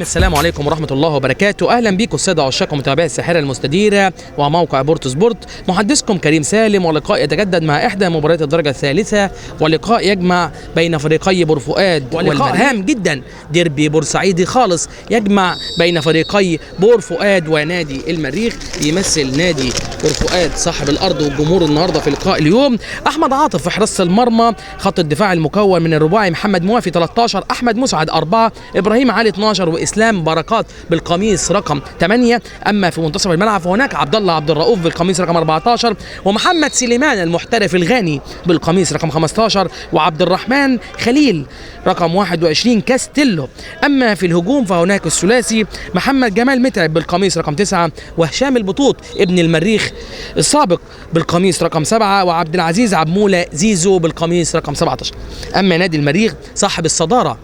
السلام عليكم ورحمة الله وبركاته. أهلا بكم السادة عشاق ومتابعي الساحرة المستديرة وموقع بورتو سبورت. محدثكم كريم سالم، ولقاء يتجدد مع إحدى مباريات الدرجة الثالثة، ولقاء يجمع بين فريقي بور فؤاد ولقاء هام جدا، ديربي بورسعيدي خالص يجمع بين فريقي بور فؤاد ونادي المريخ. بيمثل نادي بور فؤاد صاحب الأرض والجمهور النهارده في لقاء اليوم. أحمد عاطف في حراسة المرمى، خط الدفاع المكون من الرباعي محمد موافي 13، أحمد مسعد 4، إبراهيم علي 12، وإسلام بركات بالقميص رقم 8. أما في منتصف الملعب فهناك عبد الله عبد الرؤوف بالقميص رقم 14، ومحمد سليمان المحترف الغاني بالقميص رقم 15، وعبد الرحمن خليل رقم 21 كاستيلو. أما في الهجوم فهناك الثلاثي محمد جمال متعب بالقميص رقم 9، وهشام البطوط ابن المريخ السابق بالقميص رقم 7، وعبد العزيز عبمولة زيزو بالقميص رقم 17. أما نادي المريخ صاحب الصدارة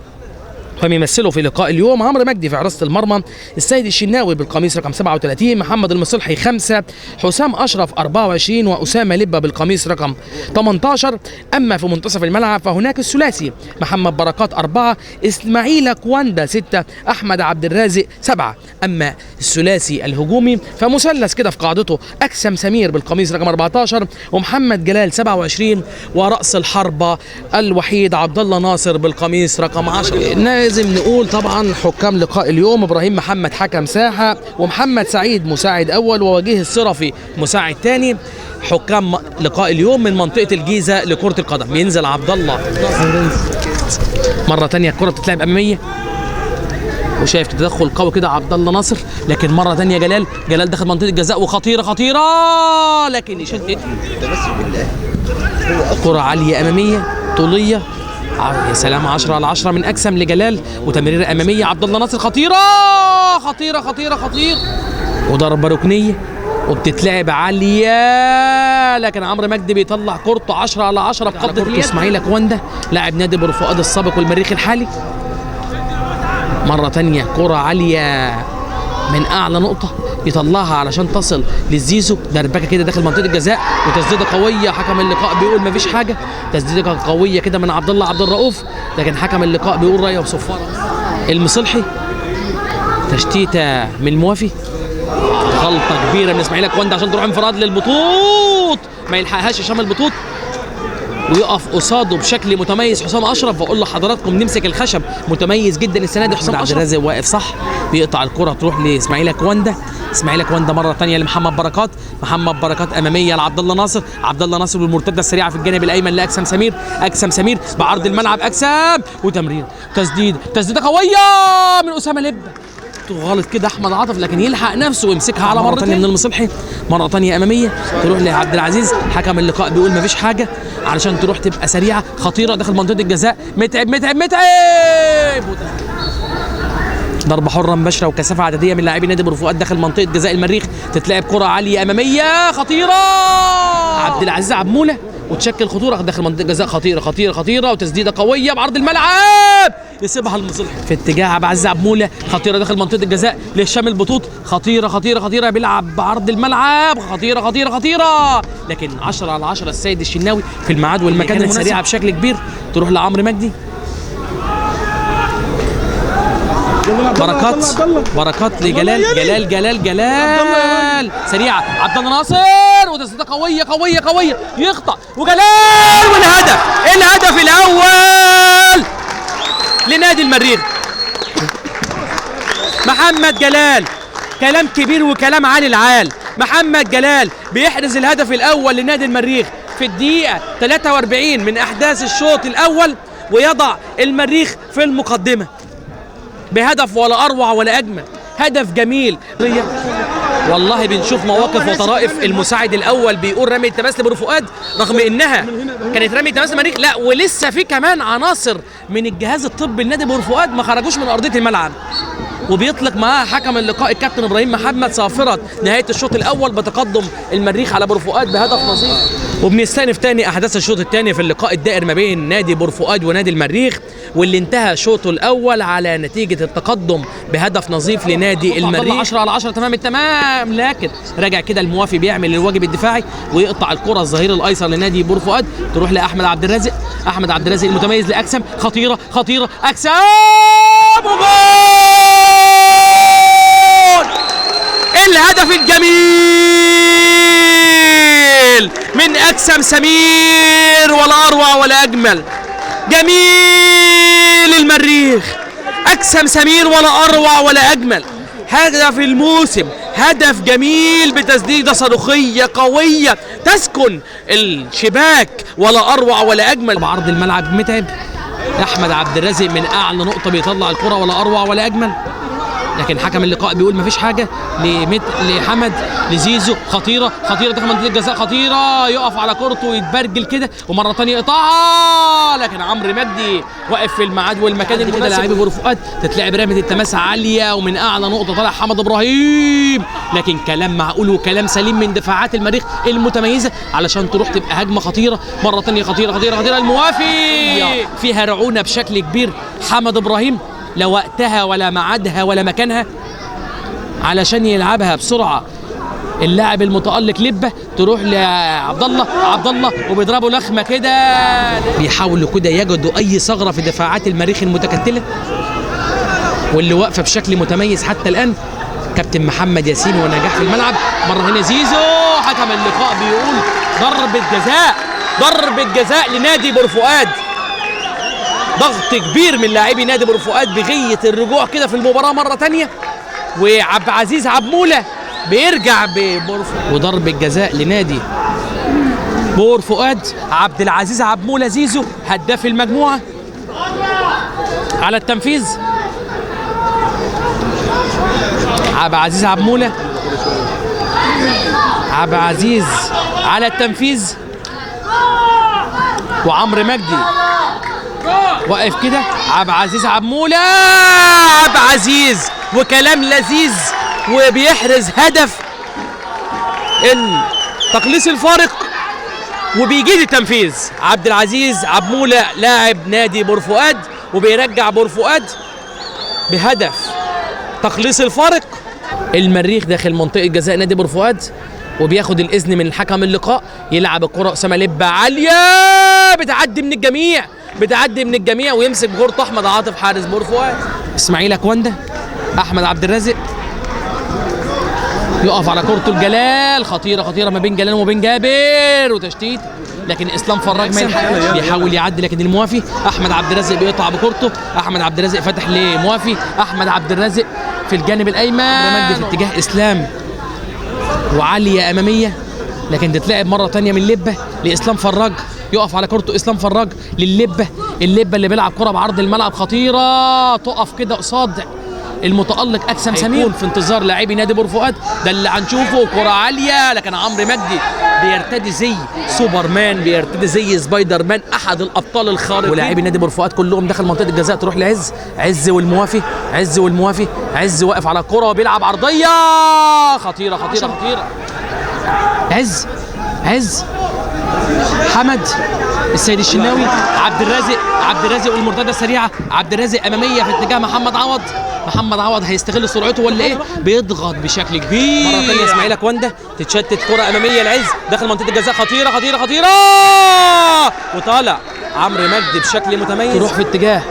فبيمثله في لقاء اليوم عمرو مجدي في حراسة المرمى، السيد الشناوي بالقميص رقم 37، محمد المصلحي 5، حسام أشرف 24، وأسامة لبة بالقميص رقم 18. أما في منتصف الملعب فهناك الثلاثي محمد بركات 4، إسماعيل كواندا 6، أحمد عبد الرازق 7. أما الثلاثي الهجومي فمثلث كده في قاعدته، أكسم سمير بالقميص رقم 14، ومحمد جلال 27، ورأس الحربة الوحيد عبد الله ناصر بالقميص رقم 10. لازم نقول طبعا حكام لقاء اليوم: ابراهيم محمد حكم ساحه، ومحمد سعيد مساعد اول، ووجيه الصرفي مساعد ثاني. حكام لقاء اليوم من منطقه الجيزه لكره القدم. ينزل عبد الله مره ثانيه، الكره بتتلعب اماميه، وشايف تدخل قوي كده عبد الله ناصر، لكن مره ثانيه جلال دخل منطقه الجزاء وخطيره لكن يشد كره عاليه اماميه طوليه. يا سلام، 10 على 10 من أكسم لجلال، وتمريرة أمامية عبد الله ناصر خطيرة خطيرة خطيرة خطير، وضربة ركنية وبتتلعب عالية، لكن عمرو مجدي بيطلع كورته 10 على 10 بقبضة اليد. إسماعيل كواندا لاعب نادي بور فؤاد السابق والمريخ الحالي، مرة تانية كرة عالية من أعلى نقطة يطلعها علشان تصل للزيزو، دربكه كده داخل منطقه الجزاء، وتسديده قويه. حكم اللقاء بيقول مفيش حاجه، تسديده قويه كده من عبد الله عبد الرؤوف، لكن حكم اللقاء بيقول رايه وصفاره. المصلحي تشتيته من الموافي، غلطه كبيره من اسماعيل كواندا عشان تروح انفراد للبطوط، ما يلحقهاش هشام البطوط، ويقف قصاده بشكل متميز حسام اشرف. واقول لحضراتكم نمسك الخشب، متميز جدا السنه دي حسام اشرف. عبد الرازق واقف صح، بيقطع الكره تروح لاسماعيل كواندا، اسماعيل كواندا مره ثانيه لمحمد بركات، محمد بركات اماميه لعبد الله ناصر، عبد الله ناصر بالمرتده السريعه في الجانب الايمن لاكسم سمير، اكسم سمير بعرض الملعب، اكسم وتمرير تسديده قويه من اسامه لبه، غلط كده احمد عاطف، لكن يلحق نفسه ويمسكها على مره ثانيه من المصلحي، مره ثانيه اماميه تروح لعبد العزيز. حكم اللقاء بيقول مفيش حاجه علشان تروح تبقى سريعه خطيره داخل منطقه الجزاء. متعب ضربه حره مباشره وكثافه عدديه من لاعبي نادي بور فؤاد داخل منطقه جزاء المريخ، تتلعب كره عاليه اماميه خطيره، عبد العزيز عبموله، وتشكل خطوره داخل منطقه جزاء خطيره خطيره خطيره، وتسديده قويه بعرض الملعب يسيبها المصلحي في اتجاه عبد العزيز عبموله، خطيره داخل منطقه الجزاء لهشام البطوط، خطيره خطيره خطيره، بيلعب بعرض الملعب، خطيره خطيره خطيره، لكن 10 على 10 السيد الشناوي في الميعاد والمكان المناسب، سريعه بشكل كبير تروح لعمرو مجدي. بركات لجلال سريعه، عبد الله ناصر وتسديده قويه يخطأ، وجلال، والهدف الاول لنادي المريخ. محمد جلال، كلام كبير وكلام عالي العال، محمد جلال بيحرز الهدف الاول لنادي المريخ في الدقيقه 43 من احداث الشوط الاول، ويضع المريخ في المقدمه بهدف ولا اروع ولا اجمل، هدف جميل. والله بنشوف مواقف وطرائف. المساعد الاول بيقول رمي التماس لبور فؤاد، رغم انها كانت رمي التماس للمريخ، لا ولسه في كمان عناصر من الجهاز الطبي لنادي بور فؤاد ما خرجوش من ارضيه الملعب، وبيطلق معاه حكم اللقاء الكابتن ابراهيم محمد صافره نهايه الشوط الاول بتقدم المريخ على بور فؤاد بهدف نظيف. وبنستأنف تاني احداث الشوط الثاني في اللقاء الدائر ما بين نادي بور فؤاد ونادي المريخ، واللي انتهى شوطه الاول على نتيجه التقدم بهدف نظيف لنادي المريخ 10 على 10 تمام التمام، لكن راجع كده الموافي بيعمل الواجب الدفاعي ويقطع الكره الظهير الايسر لنادي بور فؤاد، تروح لاحمد عبد الرازق، احمد عبد الرازق المتميز لاكسم، خطيره اكسم وجول الهدف الجميل من أجسام سمير، ولا أروع ولا أجمل. جميل المريخ، أجسام سمير ولا أروع ولا أجمل. هدف الموسم، هدف جميل بتسديدة صاروخية قوية تسكن الشباك، ولا أروع ولا أجمل. بعرض الملعب متعب، أحمد عبد الرازق من أعلى نقطة بيطلع الكرة، ولا أروع ولا أجمل. لكن حكم اللقاء بيقول مفيش حاجة لحمد لزيزو. خطيرة خطيرة داخل منطقة الجزاء، خطيرة، يقف على كورته ويتبرجل كده ومرة تانية يقطعها، لكن عمرو مجدي واقف في الميعاد والمكان المناسب. لاعبي بور فؤاد تتلعب رمية التماس عالية، ومن أعلى نقطة طالع حمد إبراهيم، لكن كلام معقول وكلام سليم من دفاعات المريخ المتميزة علشان تروح تبقى هجمة خطيرة. مرة تانية خطيرة خطيرة خطيرة، الموافي فيها رعونة بشكل كبير حمد إبراهيم، لا وقتها ولا ميعادها ولا مكانها علشان يلعبها بسرعه. اللاعب المتألق لبه تروح لعبد الله، عبد الله وبيضربوا لخمه كده، بيحاولوا كده يجدوا اي ثغره في دفاعات المريخ المتكتله واللي واقفه بشكل متميز حتى الان. كابتن محمد ياسين ونجاح في الملعب. مره هنا زيزو، حكم اللقاء بيقول ضربه جزاء، ضربه جزاء لنادي بور فؤاد. ضغط كبير من لاعبي نادي بور فؤاد بغية الرجوع كده في المباراة مرة تانية، وعبد العزيز عبمولة بيرجع ببور فؤاد، وضرب الجزاء لنادي بور فؤاد. عبد العزيز عبمولة زيزو هداف المجموعة على التنفيذ. عبد العزيز عبمولة، عبد العزيز على التنفيذ، وعمرو مجدي واقف كده. عبد العزيز عبمولة، عبد العزيز وكلام لذيذ، وبيحرز هدف تقليص الفارق، وبيجيد التنفيذ. عبد العزيز عبمولة لاعب نادي بور فؤاد، وبيرجع بور فؤاد بهدف تقليص الفارق. المريخ داخل منطقة جزاء نادي بور فؤاد، وبياخد الإذن من حكم اللقاء يلعب الكرة. أسامة لبة عالية بتعدي من الجميع، بتعدي من الجميع، ويمسك بغرطة أحمد عاطف حارس بور فؤاد. إسماعيل أكواندا، أحمد عبد الرازق يقف على كورته الجلال، خطيرة خطيرة ما بين جلال وما بين جابر، وتشتيت، لكن اسلام فراج ما يلحقش، بيحاول يعدي لكن الموافي. احمد عبد الرازق بيقطع بكورته، احمد عبد الرازق فتح لموافي، احمد عبد الرازق في الجانب الايمن في اتجاه اسلام، وعاليه اماميه، لكن تتلعب مره ثانيه من لبه لاسلام فراج، يقف على كورته اسلام فراج للبه، اللبه اللي بيلعب كره بعرض الملعب خطيره، تقف كده قصاد المتألق أجسام سمير في انتظار لاعبي نادي بور فؤاد. ده اللي هنشوفه، كرة عالية، لكن عمرو مجدي بيرتدي زي سوبرمان، بيرتدي زي سبايدر مان، أحد الأبطال الخارقين. ولاعبي نادي بور فؤاد كلهم داخل منطقة الجزاء، تروح لعز، عز والموافي، عز والموافي، عز واقف على الكرة وبيلعب عرضية خطيرة خطيرة خطيرة. عز، عز، حمد، السيد الشناوي، عبد الرازق، عبد الرازق والمرتدة السريعة، عبد الرازق أمامية في اتجاه محمد عوض، محمد عوض هيستغل سرعته ولا ايه؟ بيضغط بشكل كبير. مره ثانيه اسماعيل اكواندا، تتشتت كره اماميه لعز داخل منطقه الجزاء، خطيره خطيره خطيره، وطالع عمرو مجدي بشكل متميز، تروح في اتجاه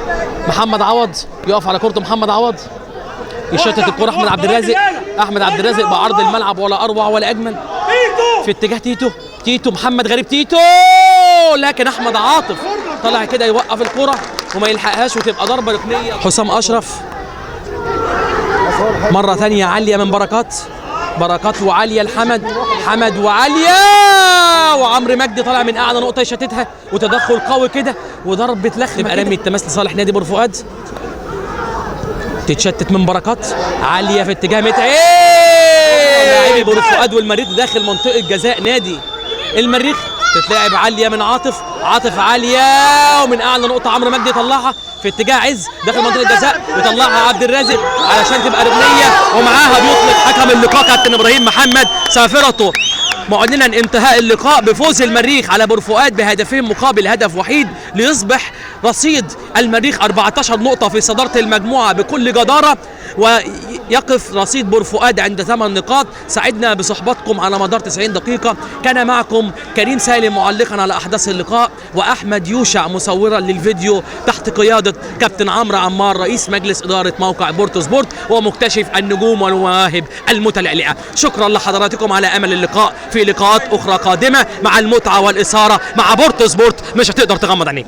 محمد عوض، يقف على كورته محمد عوض، يشتت الكره احمد عبد الرازق، احمد عبد الرازق بعرض الملعب، ولا اروع ولا اجمل في اتجاه تيتو، تيتو محمد غريب تيتو، لكن احمد عاطف طلع كده يوقف الكره وما يلحقهاش، وتبقى ضربه ركنيه. حسام اشرف مرة ثانية عالية من بركات، بركات وعالية لحمد، حمد وعالية، وعمرو مجدي طالع من أعلى نقطة يشتتها، وتدخل قوي كده وضربة لخمة، تبقى رمي التماس لصالح نادي بور فؤاد. تتشتت من بركات، عالية في اتجاه متعب، لاعبي بور فؤاد والمريخ داخل منطقة جزاء نادي المريخ، تتلعب عالية من عاطف، عاطف عالية، ومن أعلى نقطة عمرو مجدي يطلعها في اتجاه عز داخل منطقه الجزاء، ويطلعها عبد الرازق علشان تبقى ركنيه، ومعاها بيطلق حكم اللقاء كابتن ابراهيم محمد سافرته، معلنا انتهاء اللقاء بفوز المريخ على بور فؤاد بهدفين مقابل هدف وحيد، ليصبح رصيد المريخ 14 نقطه في صداره المجموعه بكل جداره. ويقف رصيد بور فؤاد عند 8 نقاط. سعدنا بصحبتكم على مدار 90 دقيقة. كان معكم كريم سالم معلقا على أحداث اللقاء، وأحمد يوشع مصورا للفيديو تحت قيادة كابتن عمرو عمار رئيس مجلس إدارة موقع بورتو سبورت ومكتشف النجوم والمواهب المتلألئة. شكرا لحضراتكم، على أمل اللقاء في لقاءات أخرى قادمة مع المتعة والإثارة مع بورتو سبورت. مش هتقدر تغمض عينيك.